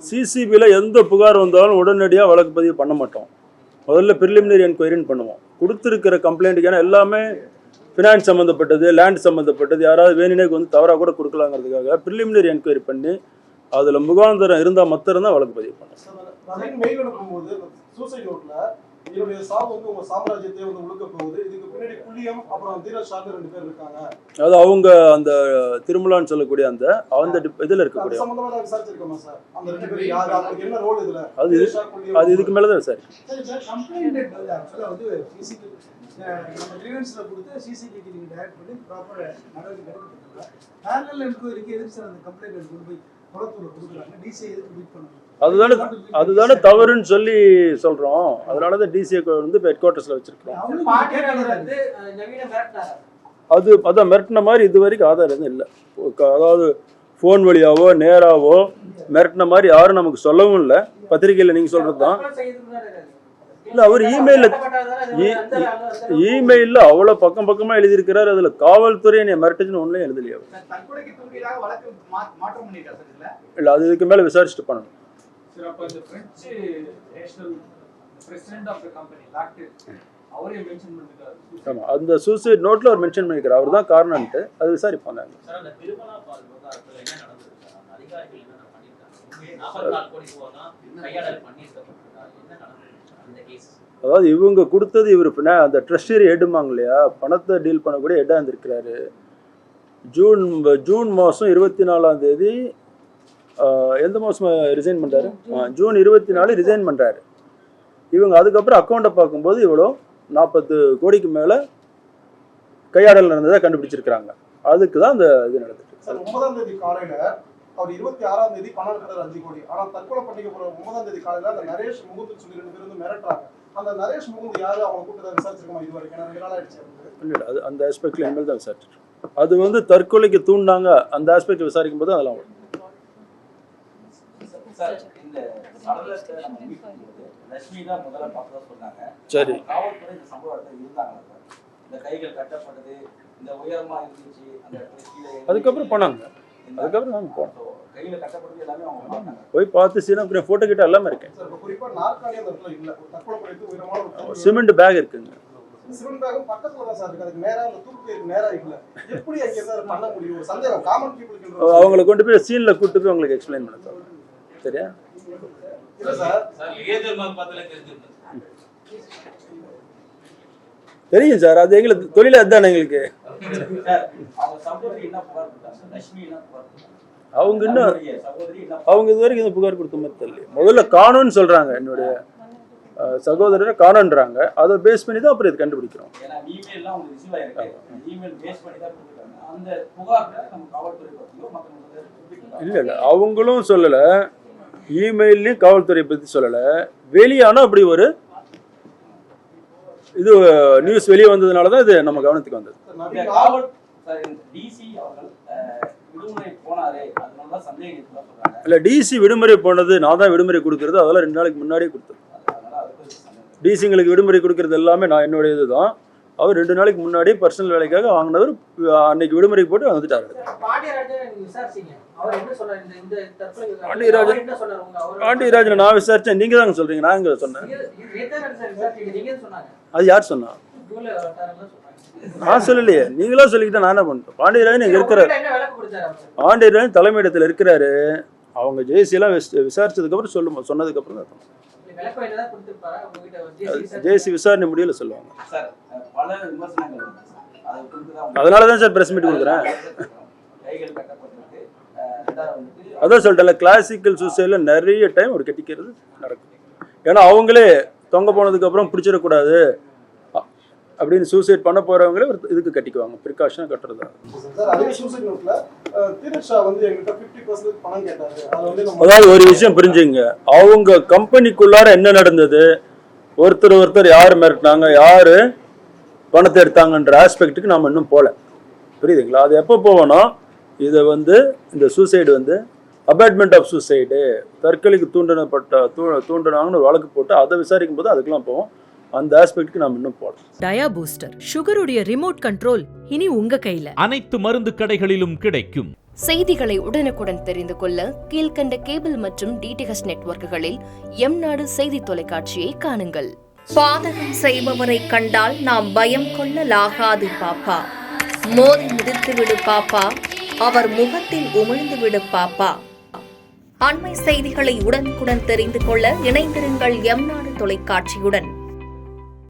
சிசிபியில் எந்த புகார் வந்தாலும் உடனடியாக வழக்கு பதிவு பண்ண மாட்டோம். முதல்ல ப்ரிலிமினரி என்கொயரின்னு பண்ணுவோம். கொடுத்துருக்கிற கம்ப்ளைண்ட்டுக்கான எல்லாமே ஃபினான்ஸ் சம்மந்தப்பட்டது, லேண்ட் சம்மந்தப்பட்டது, யாராவது வேணுனே வந்து தவறாக கூட கொடுக்கலாங்கிறதுக்காக ப்ரிலிமினரி என்கொயரி பண்ணி அதில் முகாந்திரம் இருந்தால் மாத்திரம்தான் வழக்கு பதிவு பண்ணோம். என்னுடைய சாவு வந்து உங்க சாம்ராஜ்யத்தை வந்து உழுக்க போகுது. இதுக்கு பின்னாடி புள்ளியம் அப்புறம் தீரஜ் ஷான்னு 2 பேர் இருக்காங்க. அது அவங்க அந்த திருமலான்னு சொல்லக்கூடிய அந்த இதுல இருக்கக்கூடிய சம்பந்தமா தான் விசாரிச்சிருக்கோமா சார்? அந்த 2 பேர் யார், அவங்களுக்கு என்ன ரோல் இதுல? அது இதுக்கு மேல தான் சார். சார் கம்ப்ளைண்ட் ஆக்சுவலா வந்து சிசிடிவி நம்ம கிளியரன்ஸ்ல கொடுத்து சிசிடிவிக்கு நீங்க டைரக்ட் பண்ணி ப்ராப்பர் நடவடிக்கை எடுக்கணும். பேரலல் என்கொயரிக்கு எதுக்கு சார் அந்த கம்ப்ளைண்ட் கொண்டு போய் குளத்தூர்ல கொடுக்குறாங்க? டிசிஐ எதுக்கு மீட் பண்ணணும்? அதுதானே தவறுன்னு சொல்லி சொல்றோம். அதனாலதான் டிசிஐ வந்து ஹெட் குவார்டர்ஸ்ல வச்சிருக்கோம். அதான் மிரட்டின மாதிரி இது வரைக்கும் ஆதாரம் எதுவும் இல்லை. அதாவது ஃபோன் வழியாவோ நேராவோ மிரட்டின மாதிரி யாரும் நமக்கு சொல்லவும் இல்லை. பத்திரிகையில் நீங்கள் சொல்றது தான் இல்லை. அவர் இமெயிலில் அவ்வளோ பக்கமாக எழுதியிருக்கிறார். அதில் காவல்துறை என்னை மிரட்டுச்சுன்னு ஒன்றும் எழுதலையா? இல்லை, அது இதுக்கு மேலே விசாரிச்சுட்டு பண்ணணும். அந்த சூசைட் நோட்ல அவர் மென்ஷன் பண்ணிக்கிறார். அவர் தான் காரணம்ட்டு அது விசாரிப்பாங்க. அதாவது இவங்க கொடுத்தது இவர் அந்த ட்ரெஷரி ஹெட்டுமாங்க இல்லையா, பணத்தை டீல் பண்ணக்கூடிய ஹெட்டாக இருந்திருக்கிறாரு. ஜூன் மாதம் 24ஆம் தேதி எந்த மாதம் ரிசைன் பண்ணுறாரு? ஜூன் 24 ரிசைன் பண்ணுறாரு. இவங்க அதுக்கப்புறம் அக்கௌண்ட்டை பார்க்கும்போது இவ்வளோ 40 கோடிக்கு மேலே கையாடல் நடந்ததை கண்டுபிடிச்சிருக்கிறாங்க. அதுக்கு தான் அந்த இது நடந்துட்டு. 9ஆம் தேதி காலையில் அவர் 26ஆம் தேதி பணம் இருக்கிறது 5 கோடி. ஆனால் தற்கொலை பண்ணிக்க போகிற 9ஆம் தேதி காலையில் அந்த நரேஷ் முகுந்த் சொல்லி 2 பேர் வந்து மிரட்டுறாங்க. அந்த நரேஷ் முகுந்த் யாரு, அவங்க கூட்டத்தை விசாரிச்சிருக்கோமா இது வரைக்கும்? 2 நாள் ஆயிடுச்சு. இல்லை, அது அந்த ஆஸ்பெக்ட்ல இனிமேல் தான் விசாரிச்சிருக்கோம். அது வந்து தற்கொலைக்கு தூண்டாங்க அந்த ஆஸ்பெக்ட் விசாரிக்கும் போது அதெல்லாம் வரும். சரி, அதுக்கப்புறம் பண்ணாங்க. அதுக்கப்புறம் நாங்கள் போனோம், போய் பார்த்து சீனா போட்டோ கிட்ட எல்லாமே இருக்கேன். சிமெண்ட் பேக் இருக்குங்க. அவங்களை கொண்டு போய் சீன்ல கூட்டு போய் உங்களுக்கு எக்ஸ்பிளைன் பண்ண சார். சரியா? தெரியும் சார், அது எங்களுக்கு தொழில அதுதானே எங்களுக்கு. அவங்க இன்னும் அவங்க இது வரைக்கும் புகார் கொடுத்த மாதிரி தெரியல. முதல்ல காணோன்னு சொல்றாங்க, என்னுடைய சகோதரரை காணோன்றாங்க. அதை பேஸ் பண்ணி தான் அப்புறம் இது கண்டுபிடிக்கிறோம். இல்லை இல்லை, அவங்களும் சொல்லலை, இமெயிலையும் காவல்துறையை பற்றி சொல்லலை. வெளியானா அப்படி ஒரு இது நியூஸ் வெளியே வந்ததுனால தான் இது நம்ம கவனத்துக்கு வந்தது. இல்லை, டிசி விடுமுறை போனது நான் தான் விடுமுறை கொடுக்கறது. அதெல்லாம் 2 நாளைக்கு முன்னாடியே கொடுத்தது. டிசிங்களுக்கு விடுமுறை கொடுக்கறது எல்லாமே நான் என்னுடைய இதுதான். அவர் 2 நாளைக்கு முன்னாடியே பர்சனல் வேலைக்காக வாங்கினவர் அன்னைக்கு விடுமுறைக்கு போட்டு வந்துட்டாரு. பாண்டியராஜன் நான் விசாரிச்சேன், நீங்க தாங்க சொல்றீங்க. நாங்க சொன்னேன். அது யார் சொன்னா? நான் சொல்லலையே, நீங்களா சொல்லிக்கிட்டா நான் என்ன பண்ணிட்டேன்? பாண்டியராஜன் இங்க இருக்கிறாரு. பாண்டியராஜன் தலைமையிடத்தில் இருக்கிறாரு. அவங்க ஜேசியெல்லாம் விசாரிச்சதுக்கு அப்புறம் சொன்னதுக்கு அப்புறம் தான் ஜேசி விசாரணை முடியல சொல்லுவாங்க. அதனாலதான் சார் பிரஸ் மீட் கொடுக்குறேன். அதான் சொல்லிட்டேன்ல, கிளாசிக்கல் சூசைட்ல நிறைய டைம் ஒரு கட்டிக்கிறது நடக்கும். ஏன்னா அவங்களே தொங்க போனதுக்கு அப்புறம் பிடிச்சிடக்கூடாது அப்படின்னு சூசைட் பண்ண போறவங்களே இதுக்கு கட்டிக்குவாங்க. ப்ரிகாஷனாக கட்டுறது. அதாவது ஒரு விஷயம் புரிஞ்சுங்க, அவங்க கம்பெனிக்குள்ளார என்ன நடந்தது, ஒருத்தர் யார் மிரட்டினாங்க, யாரு பணத்தை எடுத்தாங்கன்ற ஆஸ்பெக்டுக்கு நாம இன்னும் போல. புரியுதுங்களா? அது எப்போ போவோம்னா, இதை இந்த சூசைடு அபார்ட்மெண்ட் ஆஃப் சூசைடு, தற்கொலைக்கு தூண்டினாங்கன்னு ஒரு வழக்கு போட்டு அதை விசாரிக்கும் போது அதுக்கெல்லாம் போவோம். அந்த ஆஸ்பெக்ட்க்கு நாம இன்னும் போறோம். டயா பூஸ்டர் சுகருடைய ரிமோட் கண்ட்ரோல் இனி உங்க கையில. அனைத்து மருந்து கடைகளிலும் கிடைக்கும். செய்திகளை உடனுக்குடன் தெரிந்து கொள்ள கீழ்க்கண்ட கேபிள் மற்றும் டிடிஎச் நெட்வொர்க்குகளில் எம்நாடு செய்தி தொலைக்காட்சியை காணுங்கள். பாதகம் செய்பவரை கண்டால் நாம் பயம் கொள்ளலாகாது பாப்பா. மோதி மிதித்துவிடு பாப்பா, அவர் முகத்தில் உமிழ்ந்துவிடு பாப்பா. அண்மை செய்திகளை உடனுக்குடன் தெரிந்து கொள்ள இணைந்திருங்கள் எம்நாடு தொலைக்காட்சியுடன்.